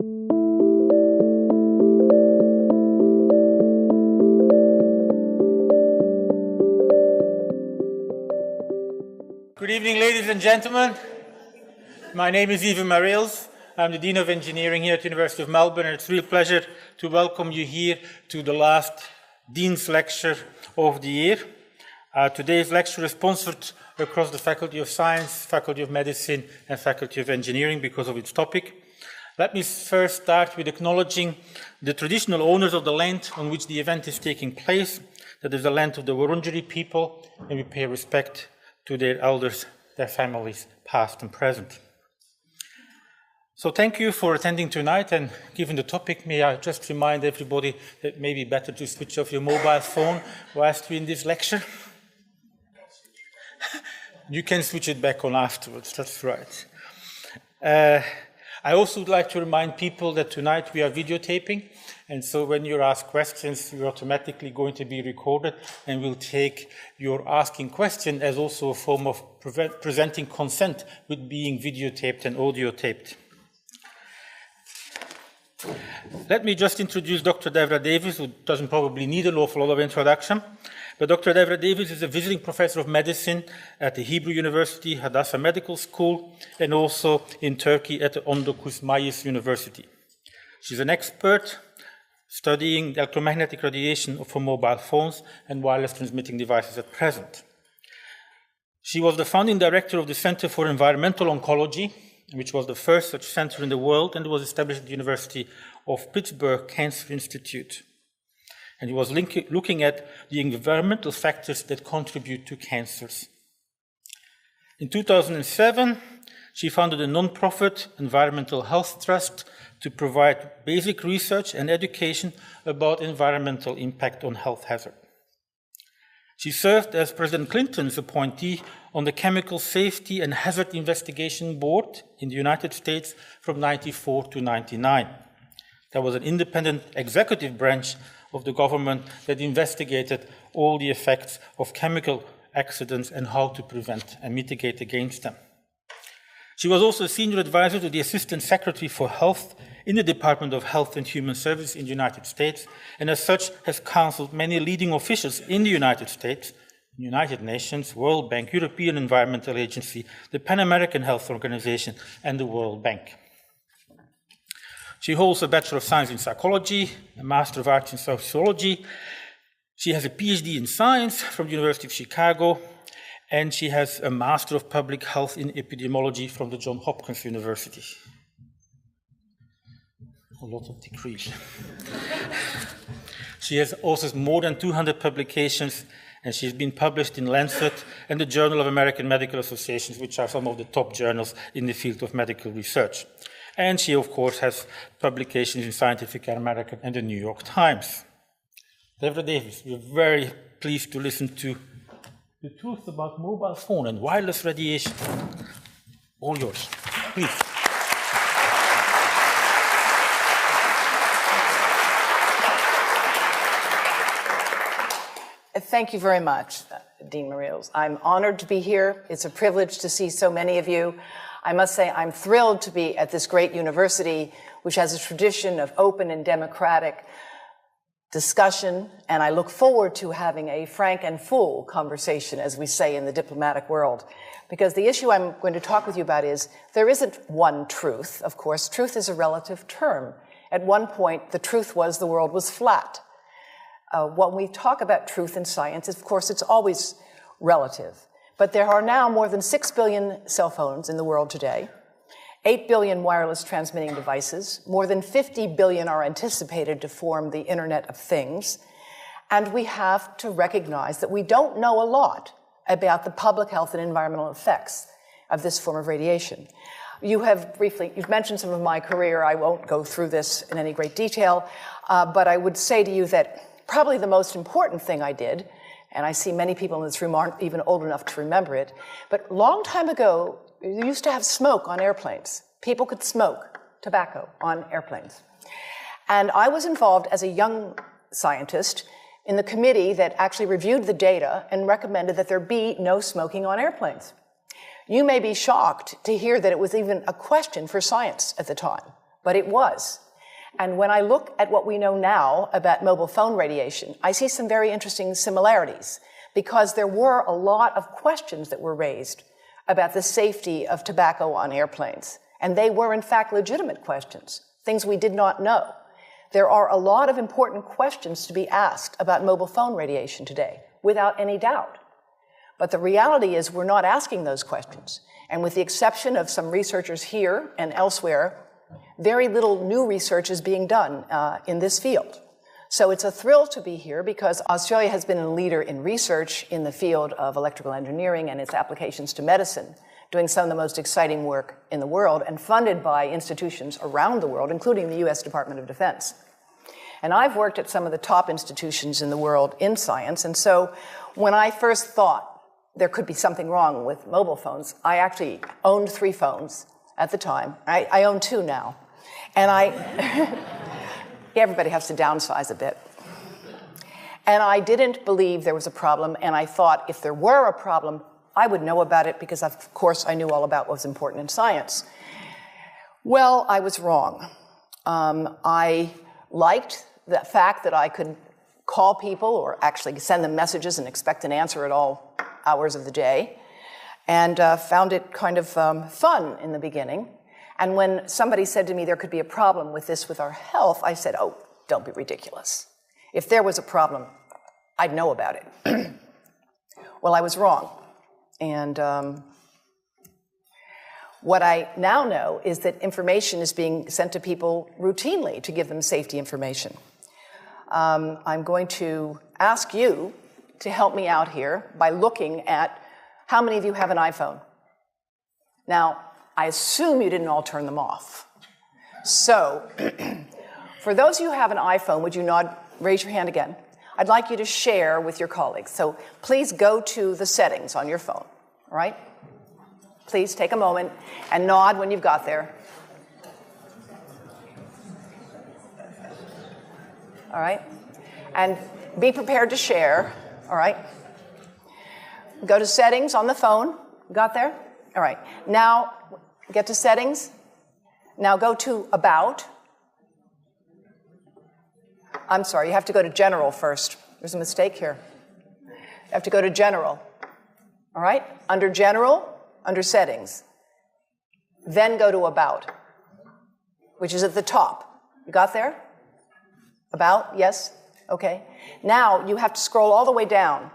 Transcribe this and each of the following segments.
Good evening, ladies and gentlemen. My name is Ivan Mariels. I'm the Dean of Engineering here at the University of Melbourne, and it's a real pleasure to welcome you here to the last Dean's Lecture of the year. Today's lecture is sponsored across the Faculty of Science, Faculty of Medicine, and Faculty of Engineering because of its topic. Let me first start with acknowledging the traditional owners of the land on which the event is taking place. That is the land of the Wurundjeri people, and we pay respect to their elders, their families, past and present. So thank you for attending tonight, and given the topic, may I just remind everybody that it may be better to switch off your mobile phone whilst you're in this lecture. You can switch it back on afterwards, that's right. I also would like to remind people that tonight we are videotaping, and so when you ask questions, you're automatically going to be recorded, and we'll take your asking question as also a form of presenting consent with being videotaped and audio taped. Let me just introduce Dr. Devra Дейвис, who doesn't probably need an awful lot of introduction. But Dr. Devra Дейвис is a visiting professor of medicine at the Hebrew University, Hadassah Medical School, and also in Turkey at the Ondokus Mayıs University. She's an expert studying electromagnetic radiation for mobile phones and wireless transmitting devices at present. She was the founding director of the Center for Environmental Oncology, which was the first such center in the world, and was established at the University of Pittsburgh Cancer Institute. And he was looking at the environmental factors that contribute to cancers. In 2007, she founded a non-profit environmental health trust to provide basic research and education about environmental impact on health hazard. She served as President Clinton's appointee on the Chemical Safety and Hazard Investigation Board in the United States from 1994 to 1999. That was an independent executive branch of the government that investigated all the effects of chemical accidents and how to prevent and mitigate against them. She was also a senior advisor to the Assistant Secretary for Health in the Department of Health and Human Services in the United States, and as such has counseled many leading officials in the United States, United Nations, World Bank, European Environmental Agency, the Pan American Health Organization, and the World Bank. She holds a Bachelor of Science in Psychology, a Master of Arts in Sociology. She has a PhD in Science from the University of Chicago, and she has a Master of Public Health in Epidemiology from the Johns Hopkins University. A lot of degrees. She has also more than 200 publications, and she's been published in Lancet and the Journal of American Medical Associations, which are some of the top journals in the field of medical research. And she, of course, has publications in Scientific American and the New York Times. Devra Дейвис, we're very pleased to listen to the truth about mobile phone and wireless radiation. All yours, please. Thank you very much, Dean Mariels. I'm honored to be here. It's a privilege to see so many of you. I must say I'm thrilled to be at this great university, which has a tradition of open and democratic discussion, and I look forward to having a frank and full conversation, as we say in the diplomatic world. Because the issue I'm going to talk with you about is, there isn't one truth, of course. Truth is a relative term. At one point, the truth was the world was flat. When we talk about truth in science, of course, it's always relative. But there are now more than 6 billion cell phones in the world today, 8 billion wireless transmitting devices, more than 50 billion are anticipated to form the Internet of Things, and we have to recognize that we don't know a lot about the public health and environmental effects of this form of radiation. You've mentioned some of my career. I won't go through this in any great detail, but I would say to you that probably the most important thing I did, and I see many people in this room aren't even old enough to remember it, but a long time ago, you used to have smoke on airplanes. People could smoke tobacco on airplanes. And I was involved as a young scientist in the committee that actually reviewed the data and recommended that there be no smoking on airplanes. You may be shocked to hear that it was even a question for science at the time, but it was. And when I look at what we know now about mobile phone radiation, I see some very interesting similarities, because there were a lot of questions that were raised about the safety of tobacco on airplanes. And they were, in fact, legitimate questions, things we did not know. There are a lot of important questions to be asked about mobile phone radiation today, without any doubt. But the reality is we're not asking those questions. And with the exception of some researchers here and elsewhere, very little new research is being done in this field. So it's a thrill to be here, because Australia has been a leader in research in the field of electrical engineering and its applications to medicine, doing some of the most exciting work in the world and funded by institutions around the world, including the US Department of Defense. And I've worked at some of the top institutions in the world in science, and so when I first thought there could be something wrong with mobile phones, I actually owned 3 phones at the time. I own 2 now. And everybody has to downsize a bit. And I didn't believe there was a problem, and I thought if there were a problem, I would know about it, because of course I knew all about what was important in science. Well, I was wrong. I liked the fact that I could call people or actually send them messages and expect an answer at all hours of the day, and found it kind of fun in the beginning. And when somebody said to me there could be a problem with this with our health, I said, oh, don't be ridiculous. If there was a problem, I'd know about it. Well, I was wrong. And what I now know is that information is being sent to people routinely to give them safety information. I'm going to ask you to help me out here by looking at how many of you have an iPhone. Now, I assume you didn't all turn them off. So, for those of you who have an iPhone, would you nod, raise your hand again? I'd like you to share with your colleagues. So please go to the settings on your phone, all right? Please take a moment and nod when you've got there. All right? And be prepared to share, all right? Go to settings on the phone. Got there? All right. Now, get to settings. Now go to about. I'm sorry, you have to go to general first. There's a mistake here. You have to go to general. All right? Under general, under settings. Then go to about, which is at the top. You got there? About, yes? Okay. Now you have to scroll all the way down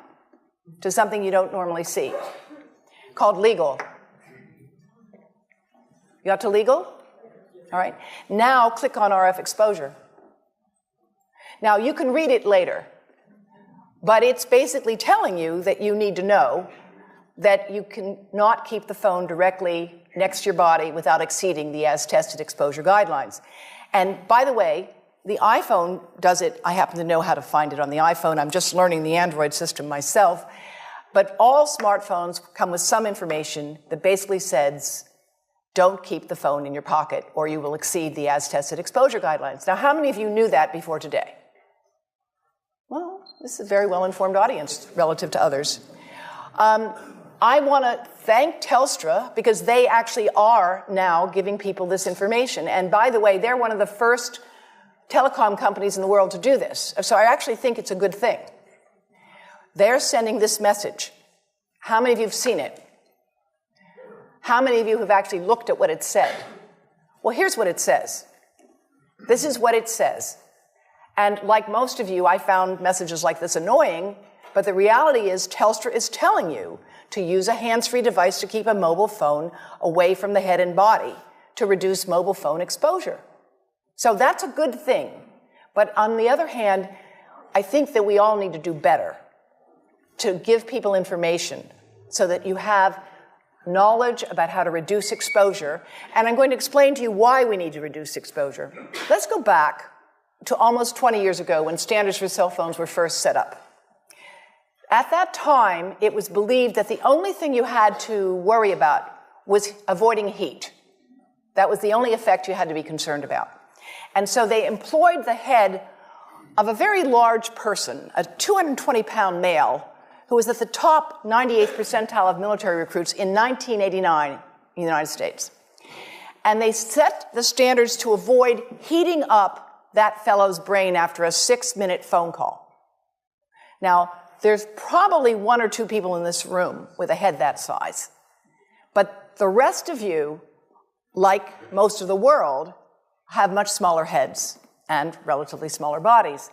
to something you don't normally see, called legal. You got to legal? All right. Now click on RF exposure. Now you can read it later, but it's basically telling you that you need to know that you cannot keep the phone directly next to your body without exceeding the as-tested exposure guidelines. And by the way, the iPhone does it. I happen to know how to find it on the iPhone. I'm just learning the Android system myself. But all smartphones come with some information that basically says, don't keep the phone in your pocket or you will exceed the as-tested exposure guidelines. Now, how many of you knew that before today? Well, this is a very well-informed audience relative to others. I want to thank Telstra because they actually are now giving people this information. And by the way, they're one of the first telecom companies in the world to do this. So I actually think it's a good thing. They're sending this message. How many of you have seen it? How many of you have actually looked at what it said? Well, here's what it says. This is what it says. And like most of you, I found messages like this annoying, but the reality is Telstra is telling you to use a hands-free device to keep a mobile phone away from the head and body to reduce mobile phone exposure. So that's a good thing. But on the other hand, I think that we all need to do better to give people information so that you have knowledge about how to reduce exposure. And I'm going to explain to you why we need to reduce exposure. Let's go back to almost 20 years ago when standards for cell phones were first set up. At that time, it was believed that the only thing you had to worry about was avoiding heat. That was the only effect you had to be concerned about. And so they employed the head of a very large person, a 220-pound male, who was at the top 98th percentile of military recruits in 1989 in the United States. And they set the standards to avoid heating up that fellow's brain after a 6-minute phone call. Now, there's probably 1 or 2 people in this room with a head that size. But the rest of you, like most of the world, have much smaller heads and relatively smaller bodies.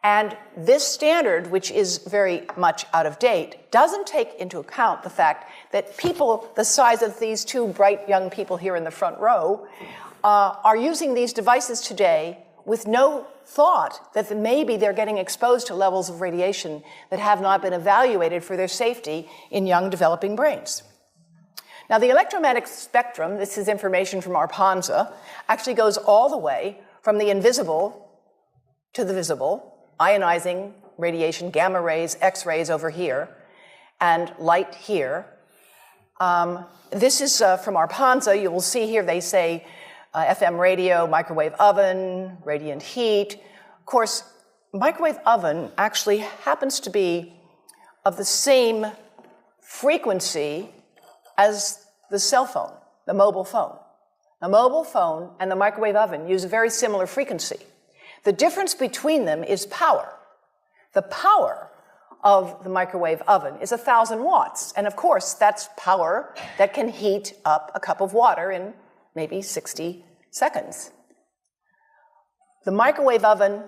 And this standard, which is very much out of date, doesn't take into account the fact that people the size of these 2 bright young people here in the front row are using these devices today with no thought that maybe they're getting exposed to levels of radiation that have not been evaluated for their safety in young developing brains. Now, the electromagnetic spectrum, this is information from ARPANSA, actually goes all the way from the invisible to the visible, ionizing radiation, gamma rays, X-rays over here, and light here. This is from ARPANSA. You will see here they say FM radio, microwave oven, radiant heat. Of course, microwave oven actually happens to be of the same frequency as the cell phone, the mobile phone. The mobile phone and the microwave oven use a very similar frequency. The difference between them is power. The power of the microwave oven is 1,000 watts. And of course, that's power that can heat up a cup of water in maybe 60 seconds. The microwave oven,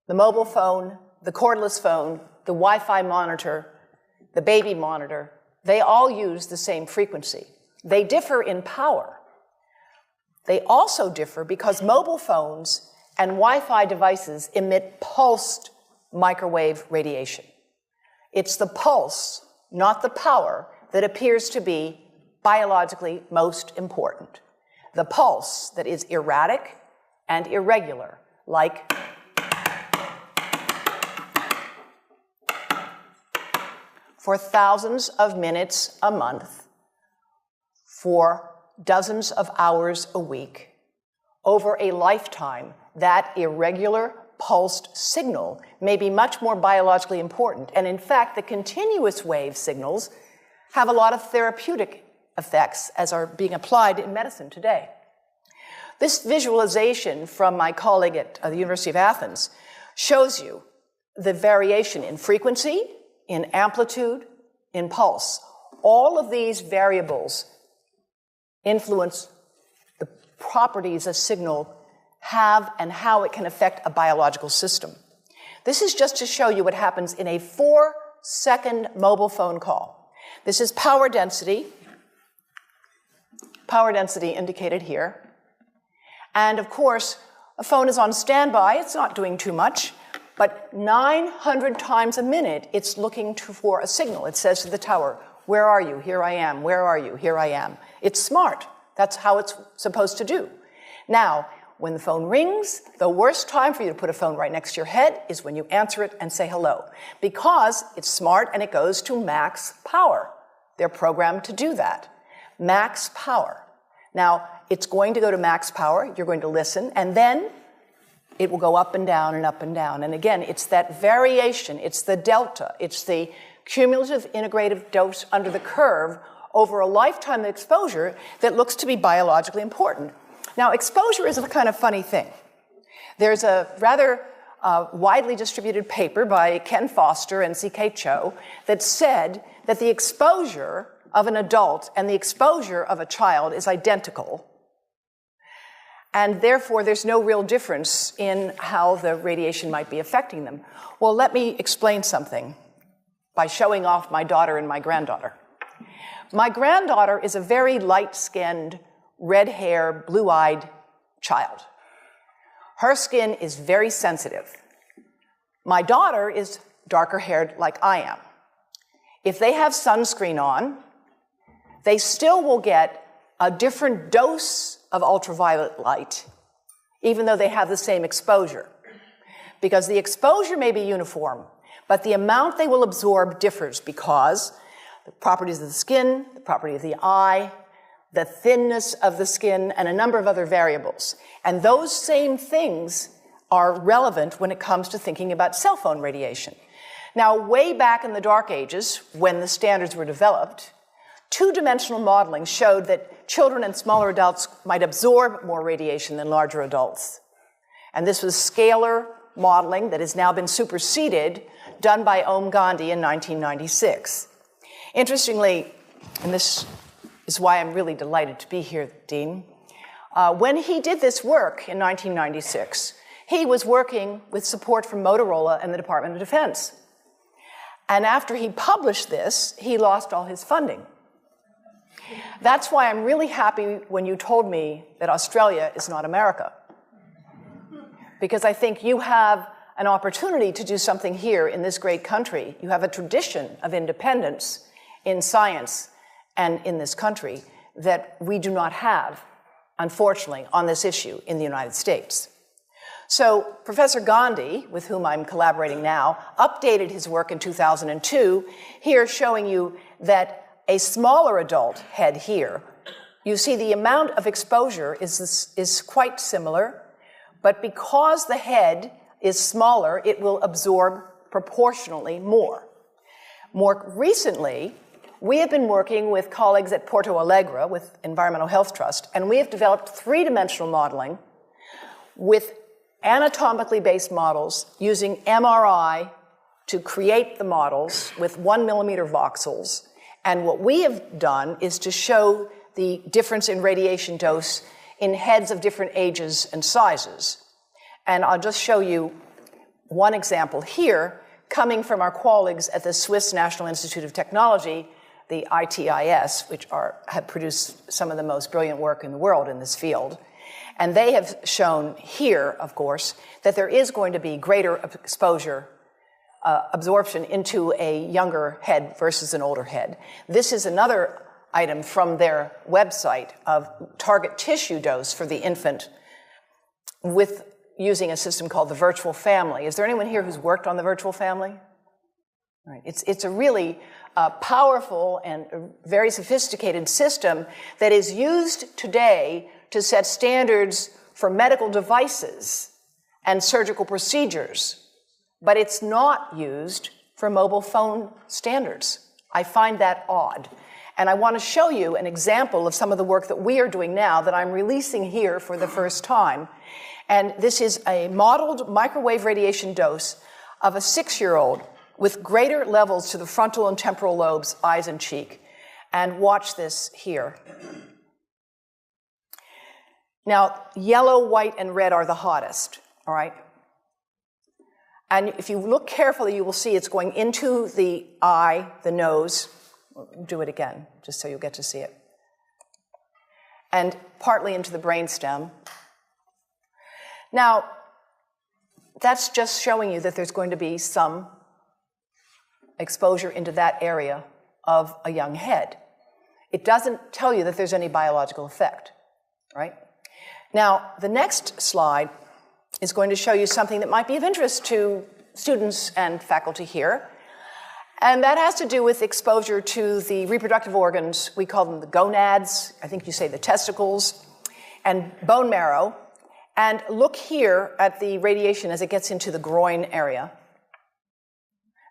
the mobile phone, the cordless phone, the Wi-Fi monitor, the baby monitor, they all use the same frequency. They differ in power. They also differ because mobile phones and Wi-Fi devices emit pulsed microwave radiation. It's the pulse, not the power, that appears to be biologically most important. The pulse that is erratic and irregular, like for thousands of minutes a month, for dozens of hours a week, over a lifetime, that irregular pulsed signal may be much more biologically important. And in fact, the continuous wave signals have a lot of therapeutic effects as are being applied in medicine today. This visualization from my colleague at the University of Athens shows you the variation in frequency, in amplitude, in pulse. All of these variables influence the properties a signal have and how it can affect a biological system. This is just to show you what happens in a 4-second mobile phone call. This is power density indicated here. And of course, a phone is on standby, it's not doing too much, but 900 times a minute, it's looking for a signal. It says to the tower, where are you? Here I am. Where are you? Here I am. It's smart. That's how it's supposed to do. Now, when the phone rings, the worst time for you to put a phone right next to your head is when you answer it and say hello, because it's smart and it goes to max power. They're programmed to do that. Max power. Now, it's going to go to max power. You're going to listen, and then it will go up and down and up and down. And again, it's that variation. It's the delta. It's the cumulative integrative dose under the curve over a lifetime of exposure that looks to be biologically important. Now, exposure is a kind of funny thing. There's a rather widely distributed paper by Ken Foster and C.K. Cho that said that the exposure of an adult and the exposure of a child is identical, and therefore there's no real difference in how the radiation might be affecting them. Well, let me explain something by showing off my daughter and my granddaughter. My granddaughter is a very light-skinned, red-haired, blue-eyed child. Her skin is very sensitive. My daughter is darker-haired like I am. If they have sunscreen on, they still will get a different dose of ultraviolet light, even though they have the same exposure. Because the exposure may be uniform, but the amount they will absorb differs because the properties of the skin, the property of the eye, the thinness of the skin, and a number of other variables. And those same things are relevant when it comes to thinking about cell phone radiation. Now, way back in the dark ages, when the standards were developed, Two-dimensional modeling showed that children and smaller adults might absorb more radiation than larger adults. And this was scalar modeling that has now been superseded, done by Om Gandhi in 1996. Interestingly, and this is why I'm really delighted to be here, Dean, when he did this work in 1996, he was working with support from Motorola and the Department of Defense. And after he published this, he lost all his funding. That's why I'm really happy when you told me that Australia is not America. Because I think you have an opportunity to do something here in this great country. You have a tradition of independence in science and in this country that we do not have, unfortunately, on this issue in the United States. So Professor Gandhi, with whom I'm collaborating now, updated his work in 2002, here showing you that a smaller adult head here, you see the amount of exposure is quite similar, but because the head is smaller, it will absorb proportionally more. More recently, we have been working with colleagues at Porto Alegre with Environmental Health Trust, and we have developed three-dimensional modeling with anatomically based models using MRI to create the models with 1 millimeter voxels. And what we have done is to show the difference in radiation dose in heads of different ages and sizes. And I'll just show you one example here, coming from our colleagues at the Swiss National Institute of Technology, the ITIS, which have produced some of the most brilliant work in the world in this field. And they have shown here, of course, that there is going to be greater exposure, absorption into a younger head versus an older head. This is another item from their website of target tissue dose for the infant with using a system called the virtual family. Is there anyone here who's worked on the virtual family? Right. It's a really powerful and very sophisticated system that is used today to set standards for medical devices and surgical procedures, but it's not used for mobile phone standards. I find that odd. And I want to show you an example of some of the work that we are doing now that I'm releasing here for the first time. And this is a modeled microwave radiation dose of a 6-year-old with greater levels to the frontal and temporal lobes, eyes and cheek. And watch this here. Now, yellow, white, and red are the hottest, all right? And if you look carefully, you will see it's going into the eye, the nose. Do it again, just so you'll get to see it. And partly into the brainstem. Now, that's just showing you that there's going to be some exposure into that area of a young head. It doesn't tell you that there's any biological effect, right? Now, the next slide is going to show you something that might be of interest to students and faculty here. And that has to do with exposure to the reproductive organs. We call them the gonads. I think you say the testicles, and bone marrow. And look here at the radiation as it gets into the groin area.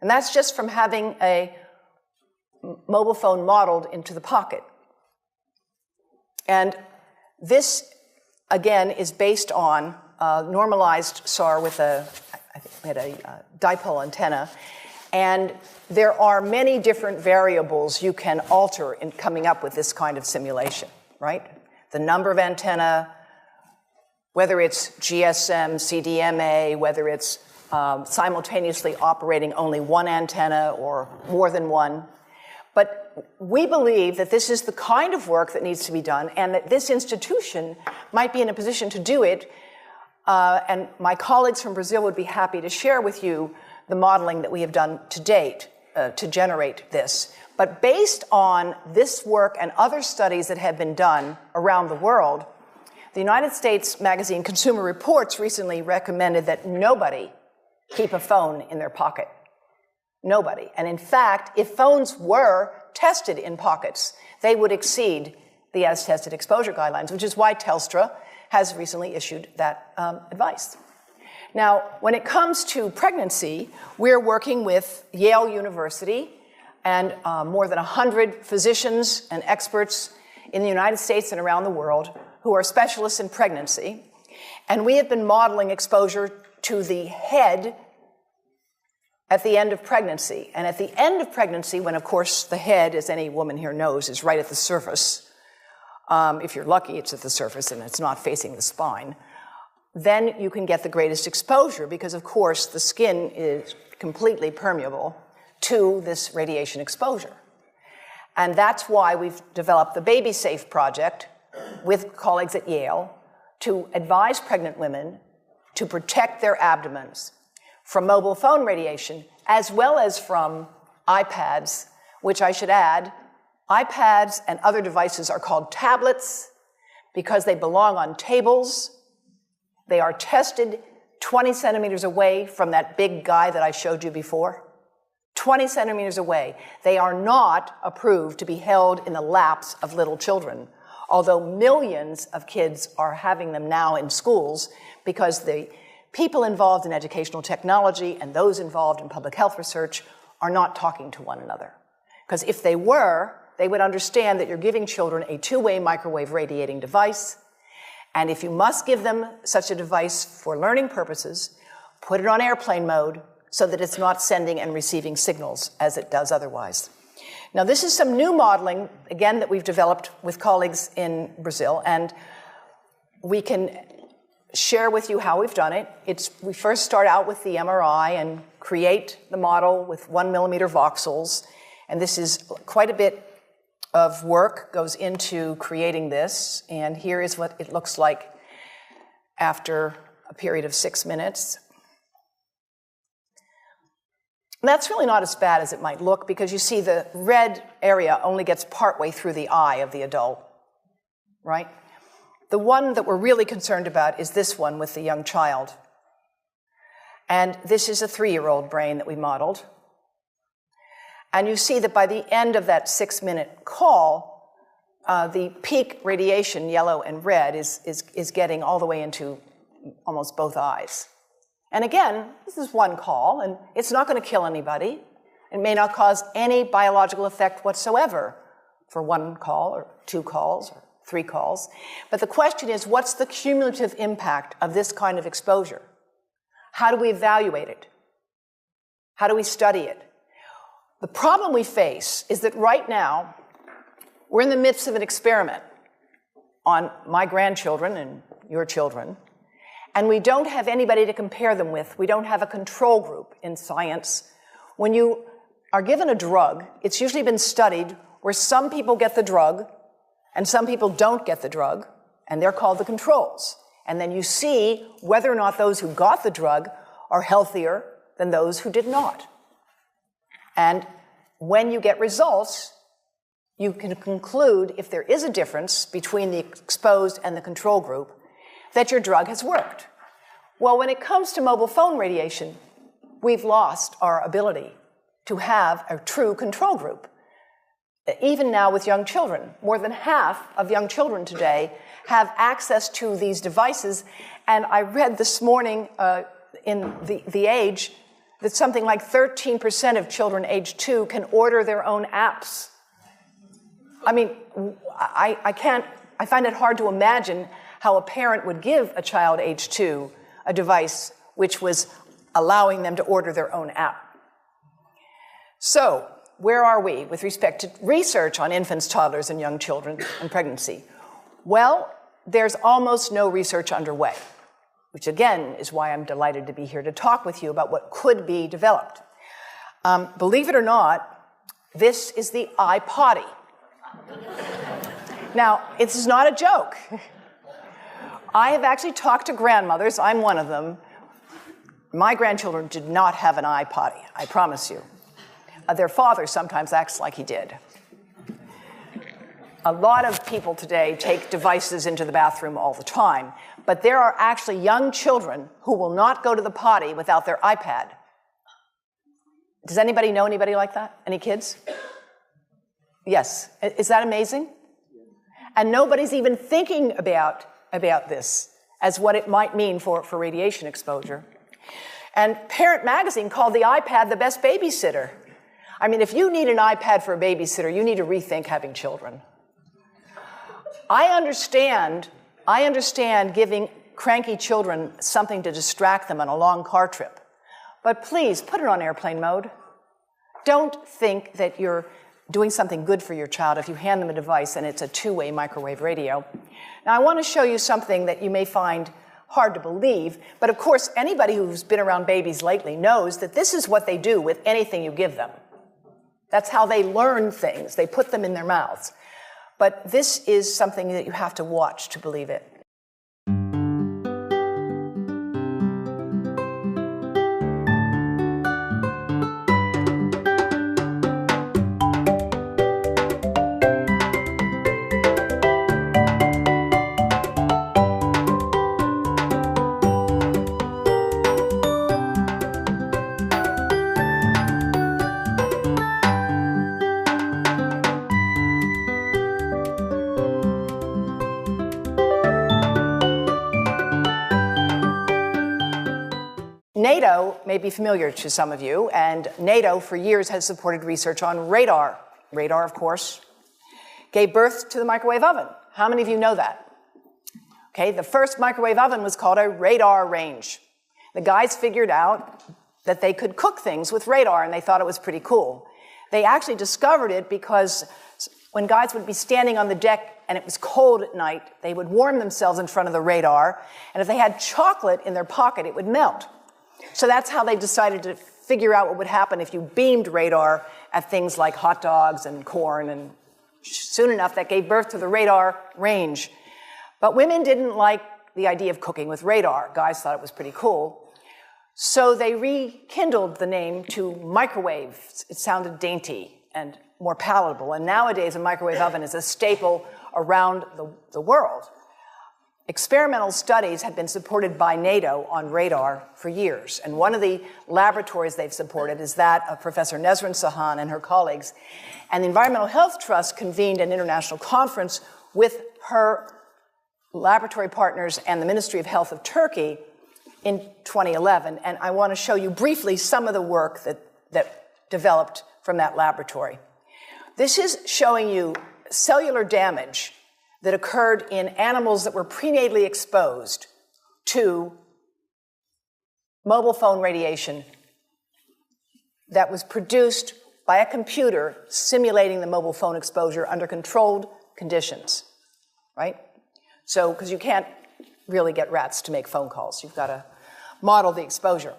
And that's just from having a mobile phone modeled into the pocket. And this, again, is based on normalized SAR with I think we had a dipole antenna. And there are many different variables you can alter in coming up with this kind of simulation, right? The number of antenna, whether it's GSM, CDMA, whether it's simultaneously operating only one antenna or more than one. But we believe that this is the kind of work that needs to be done and that this institution might be in a position to do it. And my colleagues from Brazil would be happy to share with you the modeling that we have done to date to generate this. But based on this work and other studies that have been done around the world, the United States magazine Consumer Reports recently recommended that nobody keep a phone in their pocket. Nobody. And in fact, if phones were tested in pockets, they would exceed the as-tested exposure guidelines, which is why Telstra has recently issued that advice. Now, when it comes to pregnancy, we're working with Yale University and more than 100 physicians and experts in the United States and around the world who are specialists in pregnancy. And we have been modeling exposure to the head at the end of pregnancy. And at the end of pregnancy, when of course the head, as any woman here knows, is right at the surface, if you're lucky it's at the surface and it's not facing the spine, then you can get the greatest exposure because of course the skin is completely permeable to this radiation exposure. And that's why we've developed the Baby Safe project with colleagues at Yale to advise pregnant women to protect their abdomens from mobile phone radiation as well as from iPads, which I should add, iPads and other devices are called tablets because they belong on tables. They are tested 20 centimeters away from that big guy that I showed you before. 20 centimeters away. They are not approved to be held in the laps of little children, although millions of kids are having them now in schools because the people involved in educational technology and those involved in public health research are not talking to one another. Because if they were, they would understand that you're giving children a two-way microwave radiating device, and if you must give them such a device for learning purposes, put it on airplane mode so that it's not sending and receiving signals as it does otherwise. Now, this is some new modeling, again, that we've developed with colleagues in Brazil, and we can share with you how we've done it. We first start out with the MRI and create the model with 1 millimeter voxels, and this is quite a bit of work goes into creating this, and here is what it looks like after a period of 6 minutes. That's really not as bad as it might look because you see the red area only gets partway through the eye of the adult, right? The one that we're really concerned about is this one with the young child. And this is a 3-year-old brain that we modeled. And you see that by the end of that 6-minute call, the peak radiation, yellow and red, is getting all the way into almost both eyes. And again, this is one call, and it's not going to kill anybody. It may not cause any biological effect whatsoever for 1 call or 2 calls or 3 calls. But the question is, what's the cumulative impact of this kind of exposure? How do we evaluate it? How do we study it? The problem we face is that right now, we're in the midst of an experiment on my grandchildren and your children, and we don't have anybody to compare them with. We don't have a control group in science. When you are given a drug, it's usually been studied where some people get the drug and some people don't get the drug, and they're called the controls. And then you see whether or not those who got the drug are healthier than those who did not. And when you get results, you can conclude, if there is a difference between the exposed and the control group, that your drug has worked. Well, when it comes to mobile phone radiation, we've lost our ability to have a true control group. Even now with young children, more than half of young children today have access to these devices. And I read this morning in the Age that something like 13% of children age 2 can order their own apps. I mean, I find it hard to imagine how a parent would give a child age 2 a device which was allowing them to order their own app. So, where are we with respect to research on infants, toddlers, and young children and pregnancy? Well, there's almost no research underway, which again is why I'm delighted to be here to talk with you about what could be developed. Believe it or not, this is the iPotty. Now, this is not a joke. I have actually talked to grandmothers. I'm one of them. My grandchildren did not have an iPotty, I promise you. Their father sometimes acts like he did. A lot of people today take devices into the bathroom all the time, but there are actually young children who will not go to the potty without their iPad. Does anybody know anybody like that? Any kids? Yes. Is that amazing? And nobody's even thinking about this as what it might mean for radiation exposure. And Parent Magazine called the iPad the best babysitter. I mean, if you need an iPad for a babysitter, you need to rethink having children. I understand giving cranky children something to distract them on a long car trip. But please, put it on airplane mode. Don't think that you're doing something good for your child if you hand them a device and it's a two-way microwave radio. Now, I want to show you something that you may find hard to believe, but of course, anybody who's been around babies lately knows that this is what they do with anything you give them. That's how they learn things. They put them in their mouths. But this is something that you have to watch to believe it. NATO may be familiar to some of you, and NATO for years has supported research on radar. Radar, of course, gave birth to the microwave oven. How many of you know that? Okay, the first microwave oven was called a radar range. The guys figured out that they could cook things with radar, and they thought it was pretty cool. They actually discovered it because when guys would be standing on the deck and it was cold at night, they would warm themselves in front of the radar, and if they had chocolate in their pocket, it would melt. So that's how they decided to figure out what would happen if you beamed radar at things like hot dogs and corn, and soon enough that gave birth to the radar range. But women didn't like the idea of cooking with radar. Guys thought it was pretty cool. So they rekindled the name to microwave. It sounded dainty and more palatable, and nowadays a microwave oven is a staple around the world. Experimental studies have been supported by NATO on radar for years, and one of the laboratories they've supported is that of Professor Nesrin Sahan and her colleagues. And the Environmental Health Trust convened an international conference with her laboratory partners and the Ministry of Health of Turkey in 2011, and I want to show you briefly some of the work that developed from that laboratory. This is showing you cellular damage that occurred in animals that were prenatally exposed to mobile phone radiation that was produced by a computer simulating the mobile phone exposure under controlled conditions, right? So, because you can't really get rats to make phone calls. You've got to model the exposure.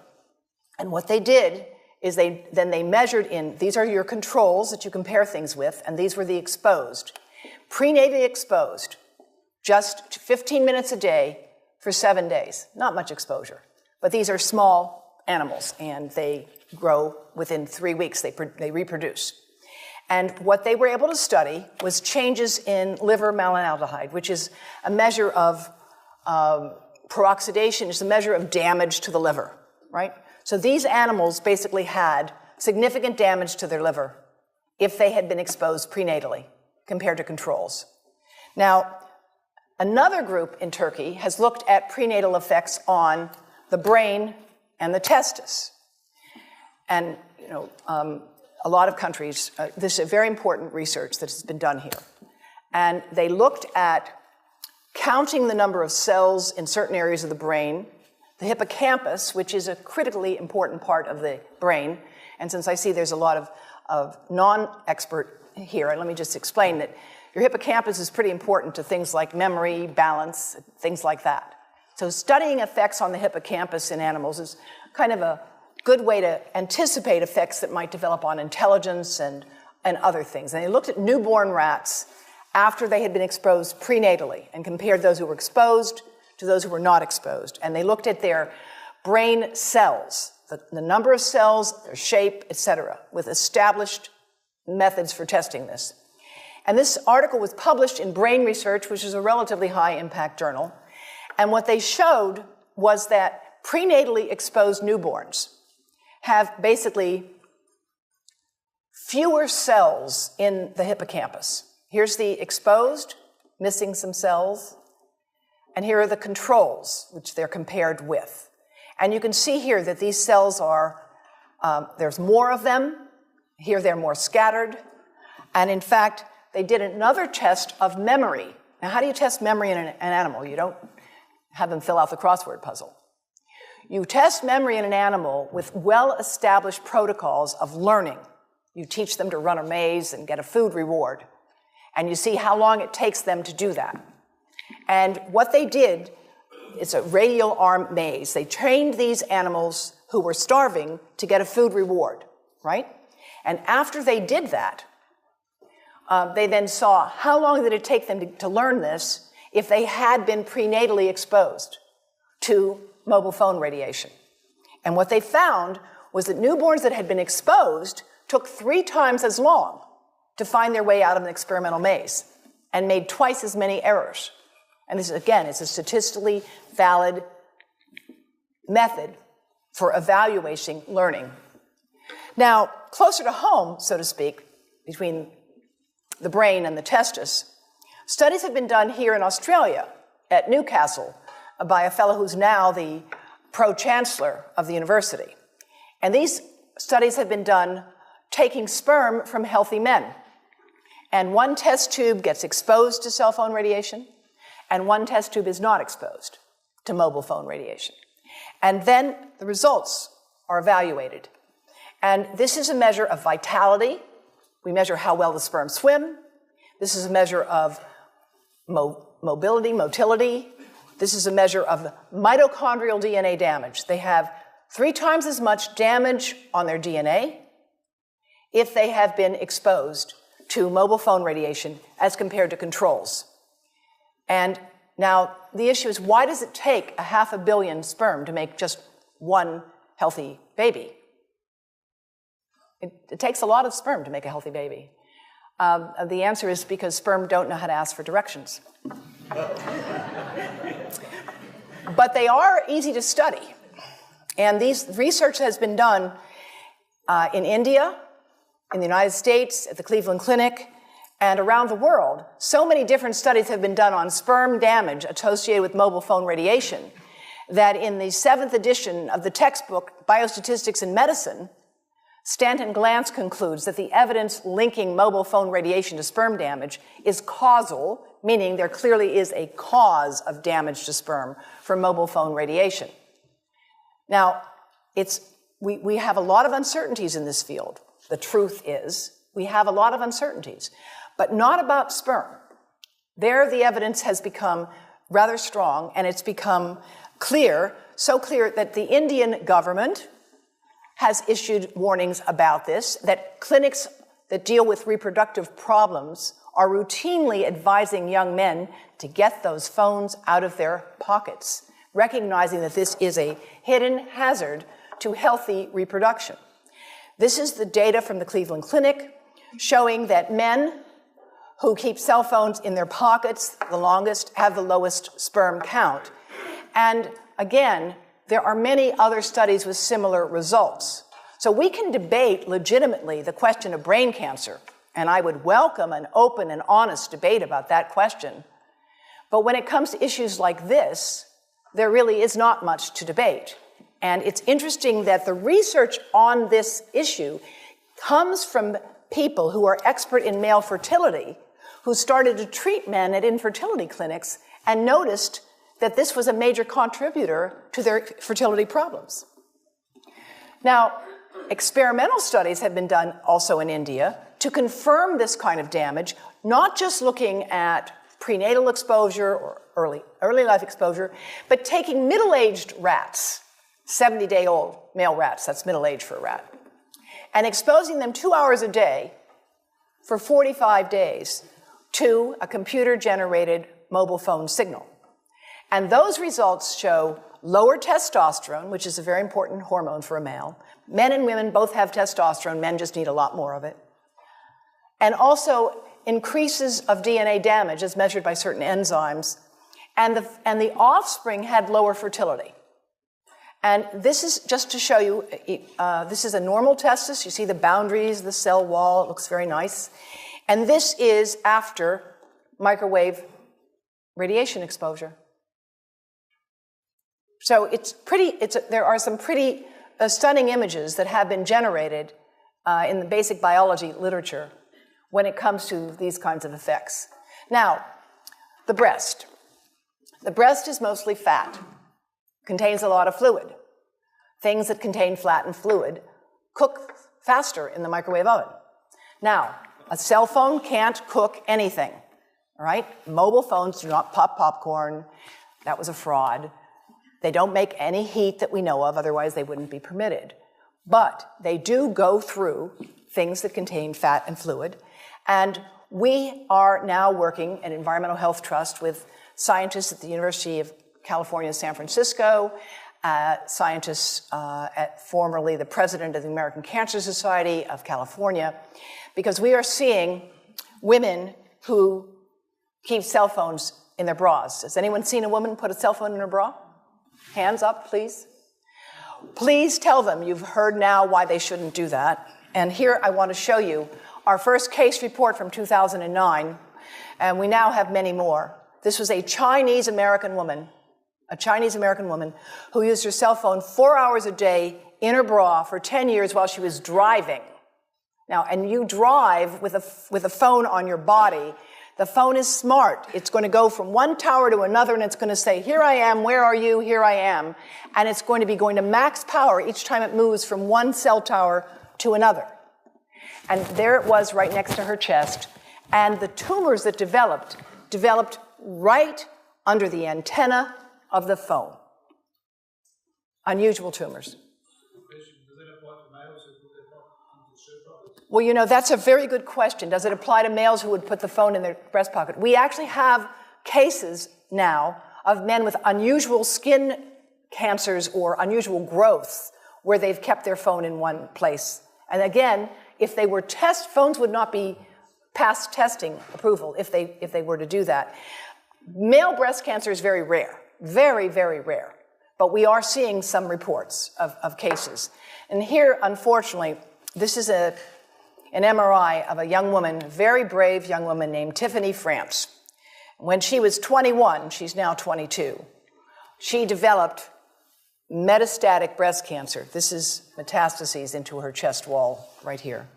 And what they did is they measured in, these are your controls that you compare things with, and these were the exposed. Prenatally exposed, just 15 minutes a day for 7 days. Not much exposure. But these are small animals, and they grow within 3 weeks. They reproduce. And what they were able to study was changes in liver malonaldehyde, which is a measure of peroxidation, is a measure of damage to the liver, right? So these animals basically had significant damage to their liver if they had been exposed prenatally compared to controls. Now, another group in Turkey has looked at prenatal effects on the brain and the testis. And, you know, a lot of countries, this is a very important research that has been done here. And they looked at counting the number of cells in certain areas of the brain, the hippocampus, which is a critically important part of the brain. And since I see there's a lot of non-expert here, let me just explain that your hippocampus is pretty important to things like memory, balance, things like that. So studying effects on the hippocampus in animals is kind of a good way to anticipate effects that might develop on intelligence and other things. And they looked at newborn rats after they had been exposed prenatally and compared those who were exposed to those who were not exposed. And they looked at their brain cells, the number of cells, their shape, etc., with established methods for testing this. And this article was published in Brain Research, which is a relatively high-impact journal. And what they showed was that prenatally exposed newborns have basically fewer cells in the hippocampus. Here's the exposed, missing some cells, and here are the controls, which they're compared with. And you can see here that these cells are, there's more of them, Here they're more scattered. And in fact, they did another test of memory. Now, how do you test memory in an animal? You don't have them fill out the crossword puzzle. You test memory in an animal with well-established protocols of learning. You teach them to run a maze and get a food reward. And you see how long it takes them to do that. And what they did, it's a radial arm maze. They trained these animals who were starving to get a food reward, right? And after they did that, they then saw how long did it take them to learn this if they had been prenatally exposed to mobile phone radiation. And what they found was that newborns that had been exposed took 3 times as long to find their way out of an experimental maze and made twice as many errors. And this, again, is a statistically valid method for evaluating learning. Now, closer to home, so to speak, between the brain and the testis, studies have been done here in Australia at Newcastle by a fellow who's now the pro-chancellor of the university. And these studies have been done taking sperm from healthy men. And one test tube gets exposed to cell phone radiation, and one test tube is not exposed to mobile phone radiation. And then the results are evaluated. And this is a measure of vitality. We measure how well the sperm swim. This is a measure of motility. This is a measure of mitochondrial DNA damage. They have 3 times as much damage on their DNA if they have been exposed to mobile phone radiation as compared to controls. And now the issue is, why does it take 500 million sperm to make just one healthy baby? It takes a lot of sperm to make a healthy baby. The answer is because sperm don't know how to ask for directions. But they are easy to study. And these research has been done in India, in the United States, at the Cleveland Clinic, and around the world. So many different studies have been done on sperm damage associated with mobile phone radiation that in the 7th edition of the textbook, Biostatistics in Medicine, Stanton Glantz concludes that the evidence linking mobile phone radiation to sperm damage is causal, meaning there clearly is a cause of damage to sperm from mobile phone radiation. Now, we have a lot of uncertainties in this field. The truth is, we have a lot of uncertainties, but not about sperm. There, the evidence has become rather strong, and it's become clear, so clear that the Indian government has issued warnings about this, that clinics that deal with reproductive problems are routinely advising young men to get those phones out of their pockets, recognizing that this is a hidden hazard to healthy reproduction. This is the data from the Cleveland Clinic showing that men who keep cell phones in their pockets the longest have the lowest sperm count. And again, there are many other studies with similar results. So we can debate legitimately the question of brain cancer, and I would welcome an open and honest debate about that question. But when it comes to issues like this, there really is not much to debate. And it's interesting that the research on this issue comes from people who are expert in male fertility, who started to treat men at infertility clinics and noticed that this was a major contributor to their fertility problems. Now, experimental studies have been done also in India to confirm this kind of damage, not just looking at prenatal exposure or early life exposure, but taking middle-aged rats, 70-day-old male rats, that's middle age for a rat, and exposing them 2 hours a day for 45 days to a computer-generated mobile phone signal. And those results show lower testosterone, which is a very important hormone for a male. Men and women both have testosterone. Men just need a lot more of it. And also increases of DNA damage as measured by certain enzymes. And the offspring had lower fertility. And this is just to show you, this is a normal testis. You see the boundaries, the cell wall. It looks very nice. And this is after microwave radiation exposure. So there are some pretty stunning images that have been generated in the basic biology literature when it comes to these kinds of effects. Now, the breast. The breast is mostly fat, contains a lot of fluid. Things that contain fat and fluid cook faster in the microwave oven. Now, a cell phone can't cook anything, all right? Mobile phones do not pop popcorn. That was a fraud. They don't make any heat that we know of, otherwise they wouldn't be permitted. But they do go through things that contain fat and fluid. And we are now working at Environmental Health Trust with scientists at the University of California, San Francisco, scientists at formerly the president of the American Cancer Society of California, because we are seeing women who keep cell phones in their bras. Has anyone seen a woman put a cell phone in her bra? Hands up, please. Please tell them you've heard now why they shouldn't do that. And here I want to show you our first case report from 2009, and we now have many more. This was a Chinese-American woman who used her cell phone 4 hours a day in her bra for 10 years while she was driving. Now, and you drive with a phone on your body. The phone is smart. It's going to go from one tower to another, and it's going to say, here I am, where are you, here I am. And it's going to be going to max power each time it moves from one cell tower to another. And there it was right next to her chest. And the tumors that developed right under the antenna of the phone. Unusual tumors. Well, you know, that's a very good question. Does it apply to males who would put the phone in their breast pocket? We actually have cases now of men with unusual skin cancers or unusual growths where they've kept their phone in one place. And again, if they were phones would not be past testing approval if they were to do that. Male breast cancer is very rare. Very, very rare. But we are seeing some reports of cases. And here, unfortunately, this is an MRI of a young woman, a very brave young woman named Tiffany France. When she was 21, she's now 22, she developed metastatic breast cancer. This is metastases into her chest wall right here.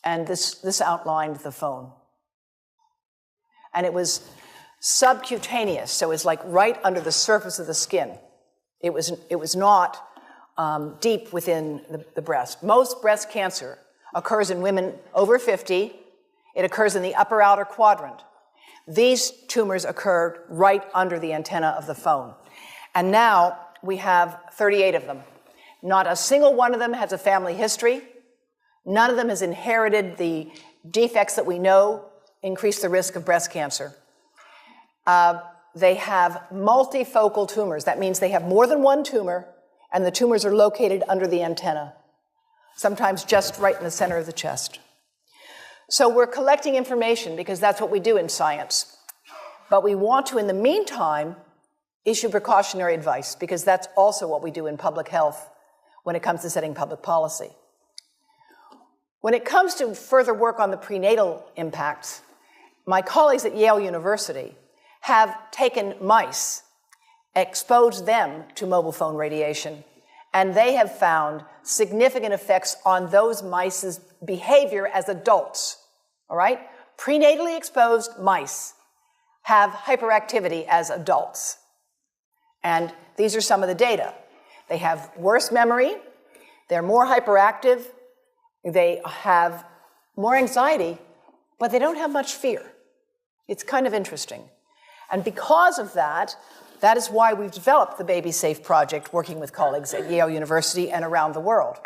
And this outlined the phone. And it was subcutaneous, so it's like right under the surface of the skin. It was not deep within the breast. Most breast cancer occurs in women over 50. It occurs in the upper outer quadrant. These tumors occurred right under the antenna of the phone. And now we have 38 of them. Not a single one of them has a family history. None of them has inherited the defects that we know increase the risk of breast cancer. They have multifocal tumors. That means they have more than one tumor, and the tumors are located under the antenna, sometimes just right in the center of the chest. So we're collecting information because that's what we do in science. But we want to, in the meantime, issue precautionary advice because that's also what we do in public health when it comes to setting public policy. When it comes to further work on the prenatal impacts, my colleagues at Yale University have taken mice, exposed them to mobile phone radiation, and they have found significant effects on those mice's behavior as adults, all right? Prenatally exposed mice have hyperactivity as adults. And these are some of the data. They have worse memory, they're more hyperactive, they have more anxiety, but they don't have much fear. It's kind of interesting. And because of that, that is why we've developed the Baby Safe Project, working with colleagues at Yale University and around the world.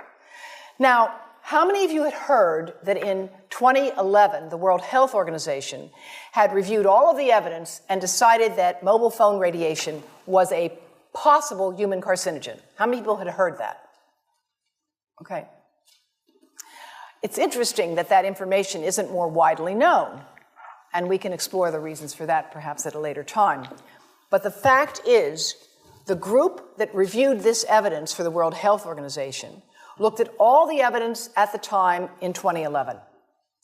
Now, how many of you had heard that in 2011, the World Health Organization had reviewed all of the evidence and decided that mobile phone radiation was a possible human carcinogen? How many people had heard that? Okay. It's interesting that that information isn't more widely known, and we can explore the reasons for that perhaps at a later time. But the fact is, the group that reviewed this evidence for the World Health Organization looked at all the evidence at the time in 2011.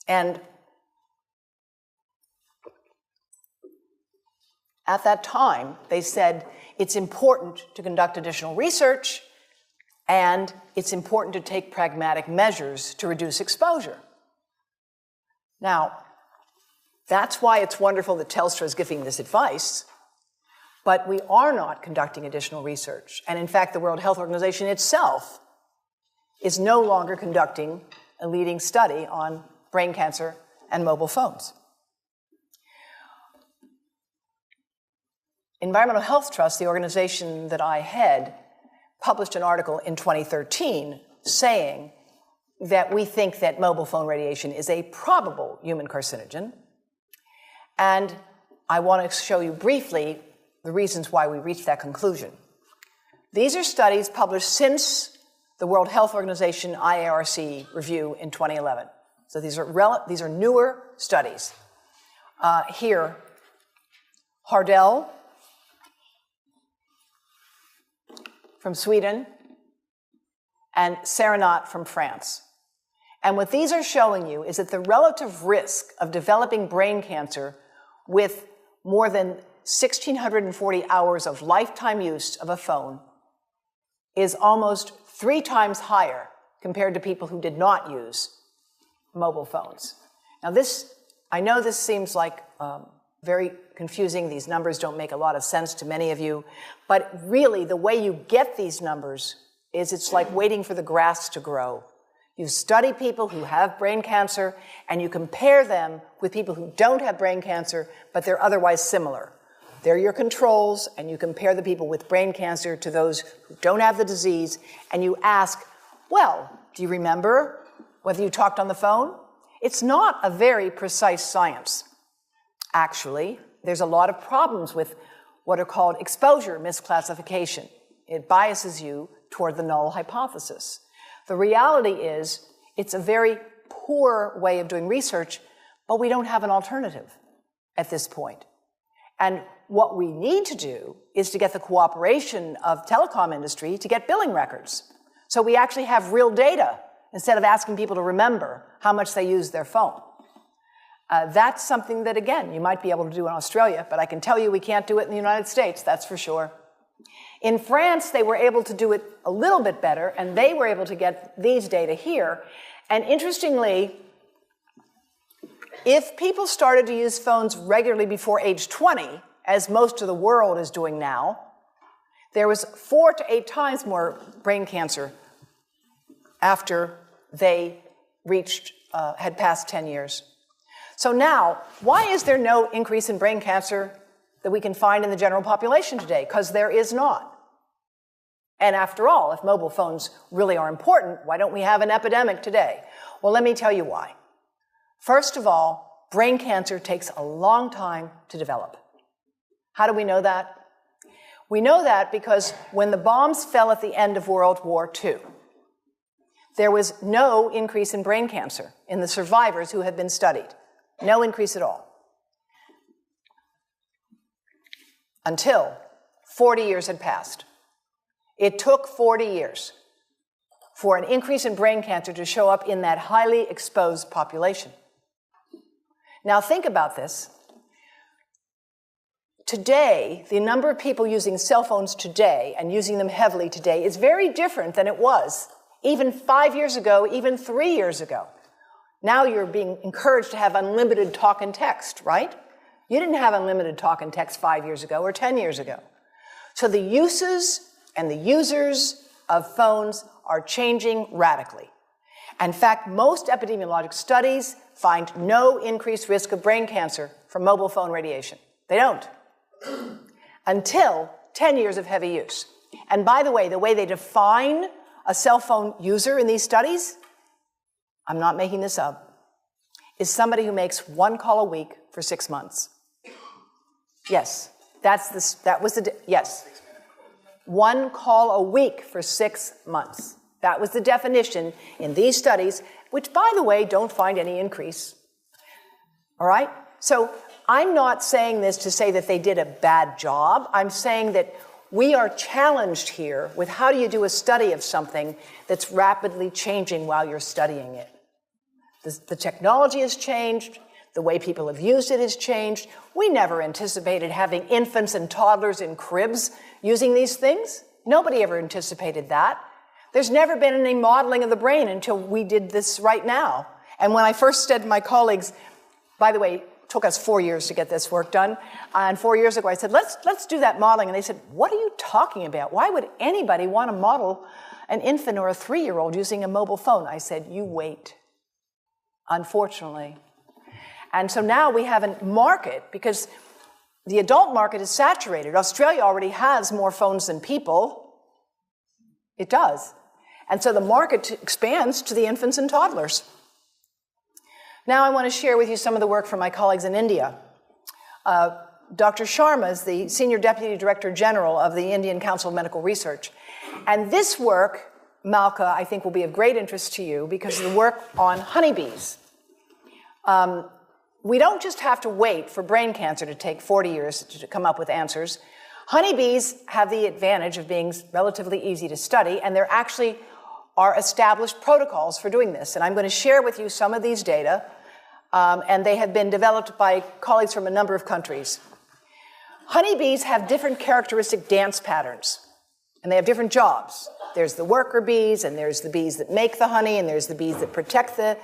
And At that time, they said it's important to conduct additional research and it's important to take pragmatic measures to reduce exposure. Now, that's why it's wonderful that Telstra is giving this advice, but we are not conducting additional research. And in fact, the World Health Organization itself is no longer conducting a leading study on brain cancer and mobile phones. Environmental Health Trust, the organization that I head, published an article in 2013 saying that we think that mobile phone radiation is a probable human carcinogen. And I want to show you briefly the reasons why we reached that conclusion. These are studies published since the World Health Organization IARC review in 2011. So these are newer studies. Here, Hardell from Sweden and Serenat from France. And what these are showing you is that the relative risk of developing brain cancer with more than 1,640 hours of lifetime use of a phone is almost 3 times higher compared to people who did not use mobile phones. Now I know this seems like very confusing. These numbers don't make a lot of sense to many of you, but really the way you get these numbers is it's like waiting for the grass to grow. You study people who have brain cancer and you compare them with people who don't have brain cancer, but they're otherwise similar. They're your controls, and you compare the people with brain cancer to those who don't have the disease, and you ask, well, do you remember whether you talked on the phone? It's not a very precise science. Actually, there's a lot of problems with what are called exposure misclassification. It biases you toward the null hypothesis. The reality is it's a very poor way of doing research, but we don't have an alternative at this point. And what we need to do is to get the cooperation of telecom industry to get billing records. So we actually have real data instead of asking people to remember how much they use their phone. That's something that, again, you might be able to do in Australia, but I can tell you we can't do it in the United States, that's for sure. In France, they were able to do it a little bit better, and they were able to get these data here. And interestingly, if people started to use phones regularly before age 20, as most of the world is doing now, there was 4 to 8 times more brain cancer after they had passed 10 years. So now, why is there no increase in brain cancer that we can find in the general population today? Because there is not. And after all, if mobile phones really are important, why don't we have an epidemic today? Well, let me tell you why. First of all, brain cancer takes a long time to develop. How do we know that? We know that because when the bombs fell at the end of World War II, there was no increase in brain cancer in the survivors who had been studied. No increase at all. Until 40 years had passed. It took 40 years for an increase in brain cancer to show up in that highly exposed population. Now think about this. Today, the number of people using cell phones today and using them heavily today is very different than it was even 5 years ago, even 3 years ago. Now you're being encouraged to have unlimited talk and text, right? You didn't have unlimited talk and text 5 years ago or 10 years ago. So the uses and the users of phones are changing radically. In fact, most epidemiologic studies find no increased risk of brain cancer from mobile phone radiation. They don't. Until 10 years of heavy use. And by the way they define a cell phone user in these studies, I'm not making this up, is somebody who makes 1 call a week for 6 months. Yes, yes. 1 call a week for 6 months. That was the definition in these studies, which, by the way, don't find any increase. All right? So I'm not saying this to say that they did a bad job. I'm saying that we are challenged here with how do you do a study of something that's rapidly changing while you're studying it. The technology has changed, The way people have used it has changed. We never anticipated having infants and toddlers in cribs using these things. Nobody ever anticipated that. There's never been any modeling of the brain until we did this right now. And when I first said to my colleagues, by the way, it took us 4 years to get this work done, and 4 years ago I said, let's do that modeling. And they said, what are you talking about? Why would anybody want to model an infant or a 3-year-old using a mobile phone? I said, you wait, unfortunately. And so now we have a market, because the adult market is saturated. Australia already has more phones than people. It does. And so the market expands to the infants and toddlers. Now I want to share with you some of the work from my colleagues in India. Dr. Sharma is the Senior Deputy Director General of the Indian Council of Medical Research. And this work, Malka, I think will be of great interest to you because of the work on honeybees. We don't just have to wait for brain cancer to take 40 years to come up with answers. Honeybees have the advantage of being relatively easy to study, and there actually are established protocols for doing this. And I'm going to share with you some of these data, and they have been developed by colleagues from a number of countries. Honeybees have different characteristic dance patterns, and they have different jobs. There's the worker bees, and there's the bees that make the honey, and there's the bees that protect the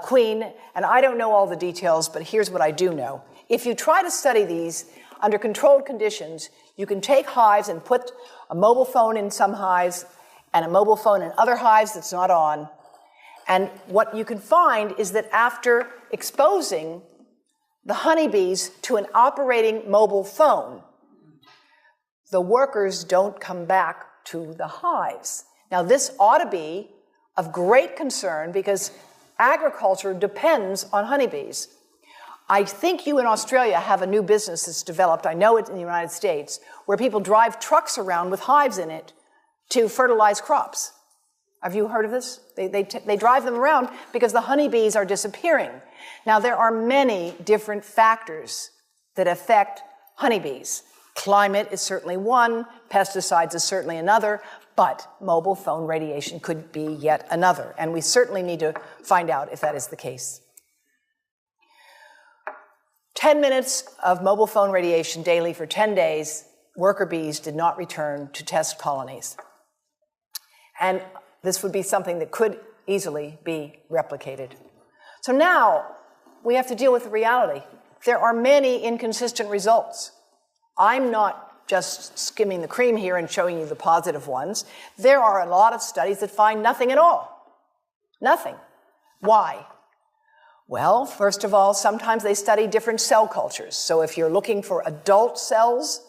queen, and I don't know all the details, but here's what I do know. If you try to study these under controlled conditions, you can take hives and put a mobile phone in some hives and a mobile phone in other hives that's not on, and what you can find is that after exposing the honeybees to an operating mobile phone, the workers don't come back to the hives. Now, this ought to be of great concern because agriculture depends on honeybees. I think you in Australia have a new business that's developed, I know it in the United States, where people drive trucks around with hives in it to fertilize crops. Have you heard of this? They drive them around because the honeybees are disappearing. Now, there are many different factors that affect honeybees. Climate is certainly one, pesticides is certainly another, but mobile phone radiation could be yet another, and we certainly need to find out if that is the case. 10 minutes of mobile phone radiation daily for 10 days, worker bees did not return to test colonies. And this would be something that could easily be replicated. So now we have to deal with the reality. There are many inconsistent results. I'm not just skimming the cream here and showing you the positive ones. There are a lot of studies that find nothing at all. Nothing. Why? Well, first of all, sometimes they study different cell cultures. So if you're looking for adult cells,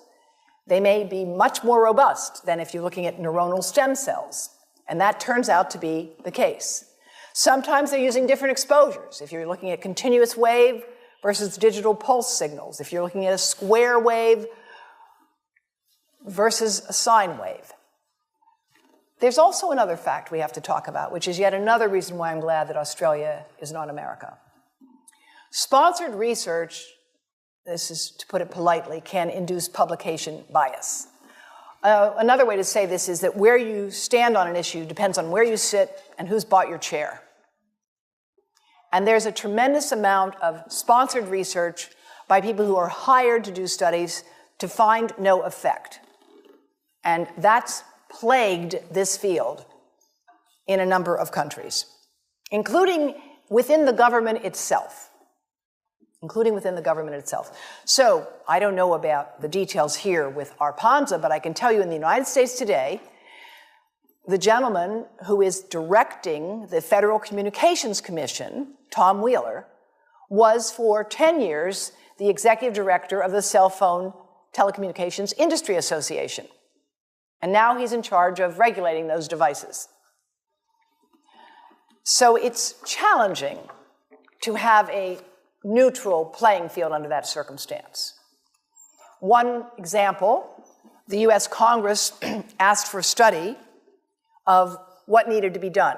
they may be much more robust than if you're looking at neuronal stem cells. And that turns out to be the case. Sometimes they're using different exposures. If you're looking at continuous wave versus digital pulse signals, if you're looking at a square wave versus a sine wave. There's also another fact we have to talk about, which is yet another reason why I'm glad that Australia is not America. Sponsored research, this is to put it politely, can induce publication bias. Another way to say this is that where you stand on an issue depends on where you sit and who's bought your chair. And there's a tremendous amount of sponsored research by people who are hired to do studies to find no effect. And that's plagued this field in a number of countries, including within the government itself. So I don't know about the details here with Arpanza, but I can tell you in the United States today, the gentleman who is directing the Federal Communications Commission, Tom Wheeler, was for 10 years the executive director of the Cell Phone Telecommunications Industry Association. And now he's in charge of regulating those devices. So it's challenging to have a neutral playing field under that circumstance. One example, the US Congress asked for a study of what needed to be done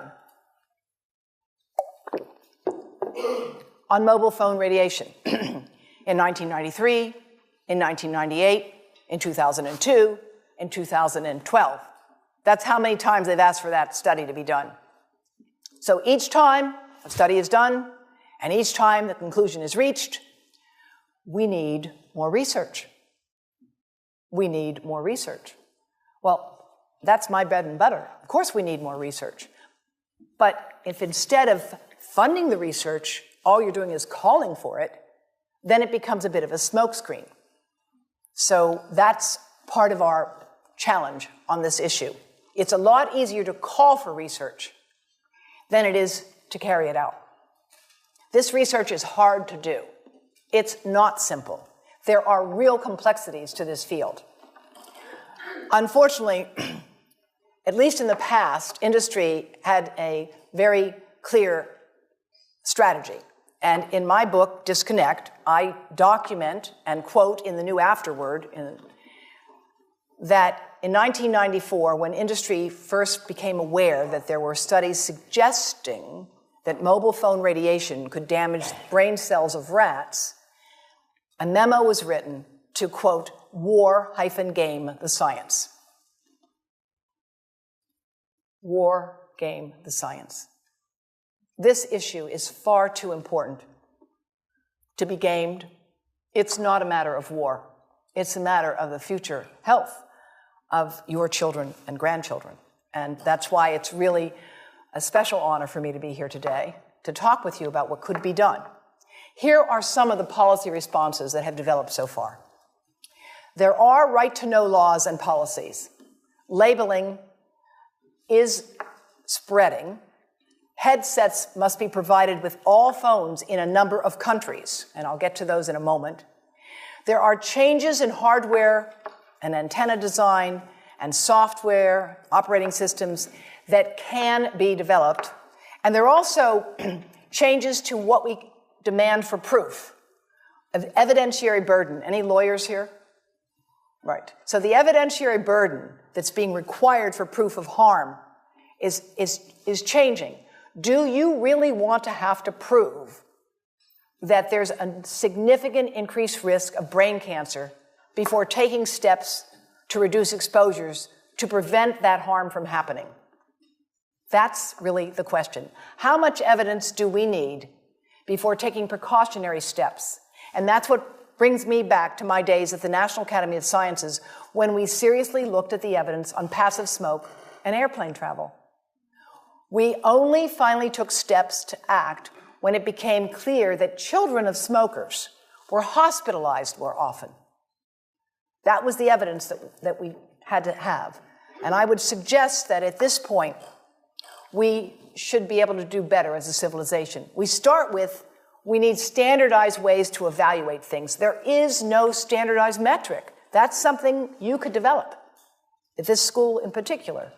on mobile phone radiation in 1993, in 1998, in 2002, in 2012. That's how many times they've asked for that study to be done. So each time a study is done, And each time the conclusion is reached, we need more research. We need more research. Well, that's my bread and butter. Of course we need more research. But if instead of funding the research, all you're doing is calling for it, then it becomes a bit of a smokescreen. So that's part of our challenge on this issue. It's a lot easier to call for research than it is to carry it out. This research is hard to do. It's not simple. There are real complexities to this field. Unfortunately, at least in the past, industry had a very clear strategy. And in my book, Disconnect, I document and quote in the new afterword that in 1994, when industry first became aware that there were studies suggesting that mobile phone radiation could damage brain cells of rats, a memo was written to, quote, war-game the science. War-game the science. This issue is far too important to be gamed. It's not a matter of war. It's a matter of the future health of your children and grandchildren. And that's why it's really a special honor for me to be here today to talk with you about what could be done. Here are some of the policy responses that have developed so far. There are right-to-know laws and policies. Labeling is spreading. Headsets must be provided with all phones in a number of countries, and I'll get to those in a moment. There are changes in hardware and antenna design and software, operating systems that can be developed. And there are also changes to what we demand for proof, of evidentiary burden. Any lawyers here? Right. So the evidentiary burden that's being required for proof of harm is changing. Do you really want to have to prove that there's a significant increased risk of brain cancer before taking steps to reduce exposures to prevent that harm from happening? That's really the question. How much evidence do we need before taking precautionary steps? And that's what brings me back to my days at the National Academy of Sciences when we seriously looked at the evidence on passive smoke and airplane travel. We only finally took steps to act when it became clear that children of smokers were hospitalized more often. That was the evidence that we had to have. And I would suggest that at this point, we should be able to do better as a civilization. We start with, we need standardized ways to evaluate things. There is no standardized metric. That's something you could develop, at this school in particular.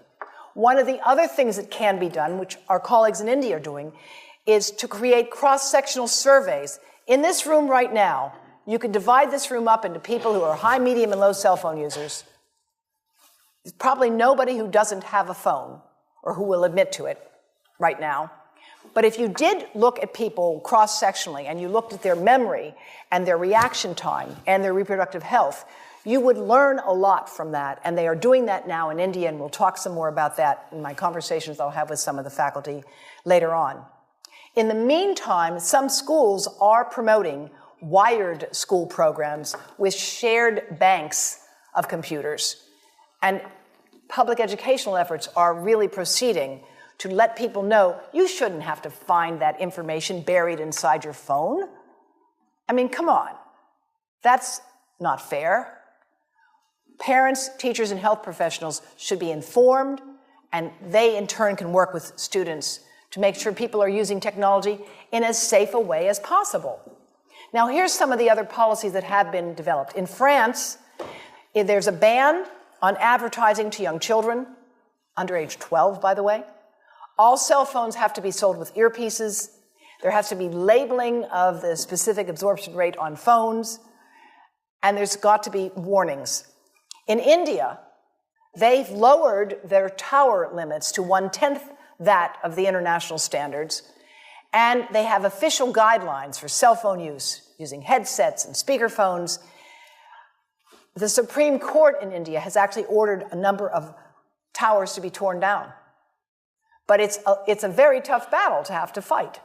One of the other things that can be done, which our colleagues in India are doing, is to create cross-sectional surveys. In this room right now, you could divide this room up into people who are high, medium, and low cell phone users. There's probably nobody who doesn't have a phone or who will admit to it right now. But if you did look at people cross-sectionally and you looked at their memory and their reaction time and their reproductive health, you would learn a lot from that. And they are doing that now in India, and we'll talk some more about that in my conversations I'll have with some of the faculty later on. In the meantime, some schools are promoting wired school programs with shared banks of computers. And public educational efforts are really proceeding to let people know you shouldn't have to find that information buried inside your phone. I mean, come on. That's not fair. Parents, teachers, and health professionals should be informed, and they in turn can work with students to make sure people are using technology in as safe a way as possible. Now, here's some of the other policies that have been developed. In France, there's a ban on advertising to young children, under age 12, by the way. All cell phones have to be sold with earpieces. There has to be labeling of the specific absorption rate on phones, and there's got to be warnings. In India, they've lowered their tower limits to 1/10 that of the international standards, and they have official guidelines for cell phone use, using headsets and speakerphones. The Supreme Court in India has actually ordered a number of towers to be torn down. But it's a very tough battle to have to fight.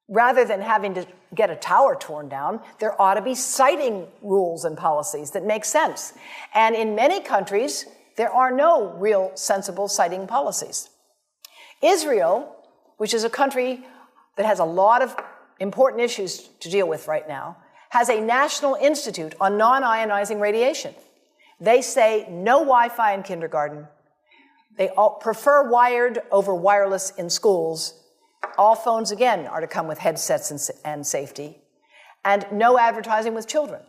rather than having to get a tower torn down, there ought to be siting rules and policies that make sense. And in many countries, there are no real sensible siting policies. Israel, which is a country that has a lot of important issues to deal with right now, has a national institute on non-ionizing radiation. They say no Wi-Fi in kindergarten. They prefer wired over wireless in schools. All phones, again, are to come with headsets and safety. And no advertising with children.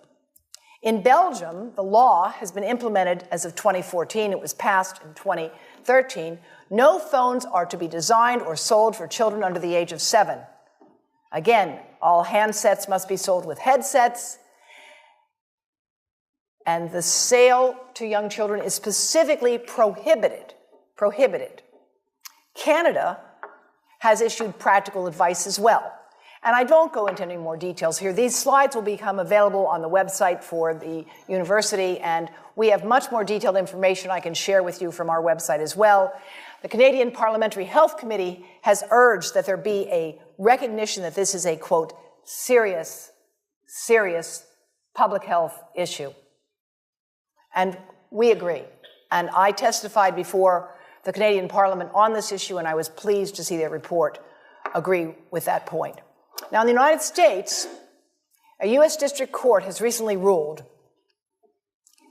In Belgium, the law has been implemented as of 2014. It was passed in 2013. No phones are to be designed or sold for children under the age of 7. Again, all handsets must be sold with headsets. And the sale to young children is specifically prohibited. Canada has issued practical advice as well. And I don't go into any more details here. These slides will become available on the website for the university, and we have much more detailed information I can share with you from our website as well. The Canadian Parliamentary Health Committee has urged that there be a recognition that this is a, quote, serious public health issue. And we agree. And I testified before the Canadian Parliament on this issue, and I was pleased to see their report agree with that point. Now, in the United States, a U.S. District Court has recently ruled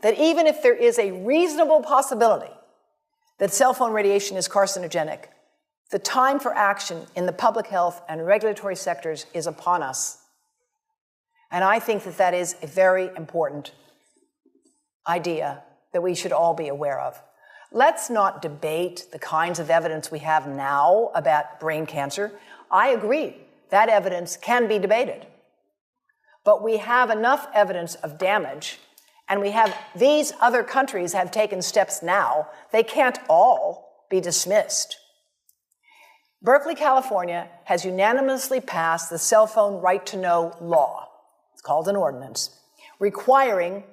that even if there is a reasonable possibility that cell phone radiation is carcinogenic, the time for action in the public health and regulatory sectors is upon us. And I think that that is a very important idea that we should all be aware of. Let's not debate the kinds of evidence we have now about brain cancer. I agree, that evidence can be debated. But we have enough evidence of damage, and these other countries have taken steps now. They can't all be dismissed. Berkeley, California has unanimously passed the cell phone right to know law. It's called an ordinance, requiring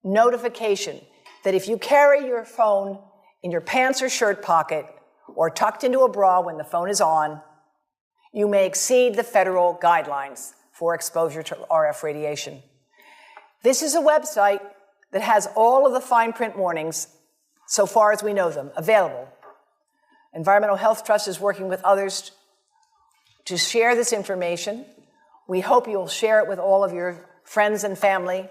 notification that if you carry your phone in your pants or shirt pocket or tucked into a bra when the phone is on, you may exceed the federal guidelines for exposure to RF radiation. This is a website that has all of the fine print warnings, so far as we know them, available. Environmental Health Trust is working with others to share this information. We hope you'll share it with all of your friends and family.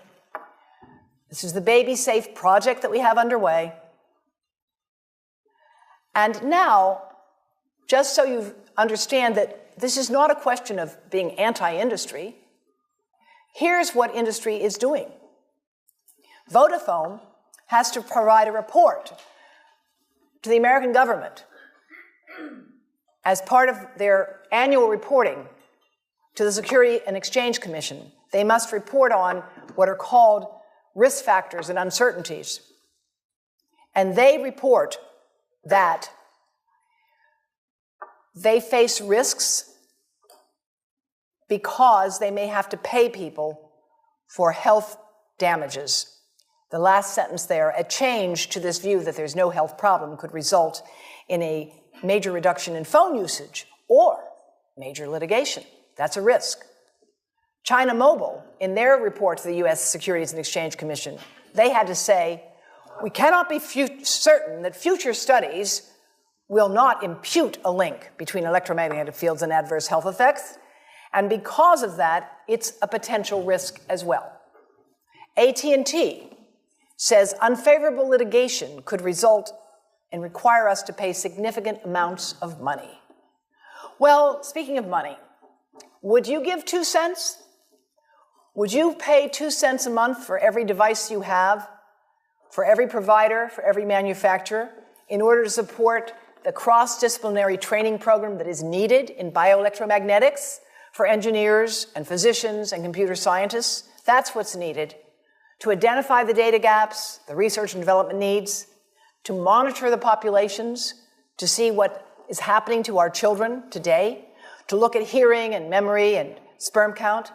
This is the Baby Safe project that we have underway. And now, just so you understand that this is not a question of being anti-industry, here's what industry is doing. Vodafone has to provide a report to the American government as part of their annual reporting to the Security and Exchange Commission. They must report on what are called risk factors and uncertainties. And they report that they face risks because they may have to pay people for health damages. The last sentence there, a change to this view that there's no health problem could result in a major reduction in phone usage or major litigation. That's a risk. China Mobile, in their report to the U.S. Securities and Exchange Commission, they had to say, we cannot be certain that future studies will not impute a link between electromagnetic fields and adverse health effects, and because of that, it's a potential risk as well. AT&T says unfavorable litigation could result and require us to pay significant amounts of money. Well, speaking of money, would you give 2 cents? Would you pay 2 cents a month for every device you have, for every provider, for every manufacturer, in order to support the cross-disciplinary training program that is needed in bioelectromagnetics for engineers and physicians and computer scientists? That's what's needed to identify the data gaps, the research and development needs, to monitor the populations, to see what is happening to our children today, to look at hearing and memory and sperm count.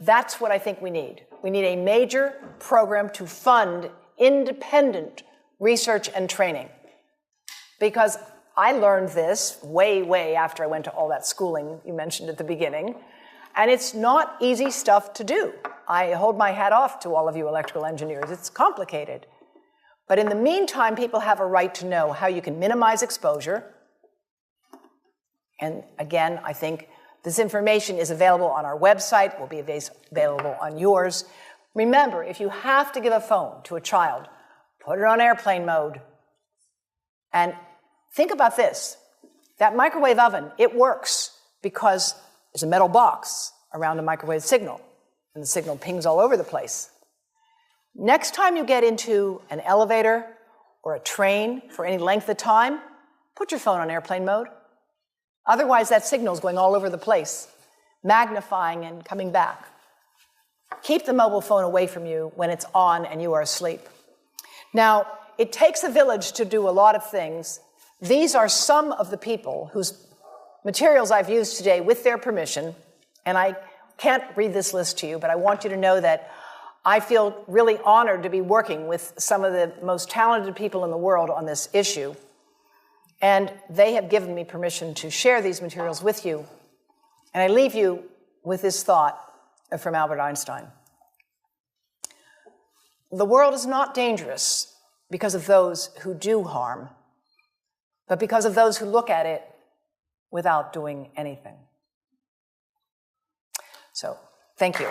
That's what I think we need. We need a major program to fund independent research and training. Because I learned this way after I went to all that schooling you mentioned at the beginning, and it's not easy stuff to do. I hold my hat off to all of you electrical engineers. It's complicated. But in the meantime, people have a right to know how you can minimize exposure. And again, I think this information is available on our website, will be available on yours. Remember, if you have to give a phone to a child, put it on airplane mode. And think about this. That microwave oven, it works because there's a metal box around a microwave signal, and the signal pings all over the place. Next time you get into an elevator or a train for any length of time, put your phone on airplane mode. Otherwise, that signal is going all over the place, magnifying and coming back. Keep the mobile phone away from you when it's on and you are asleep. Now, it takes a village to do a lot of things. These are some of the people whose materials I've used today with their permission, and I can't read this list to you, but I want you to know that I feel really honored to be working with some of the most talented people in the world on this issue. And they have given me permission to share these materials with you. And I leave you with this thought from Albert Einstein. The world is not dangerous because of those who do harm, but because of those who look at it without doing anything. So, thank you.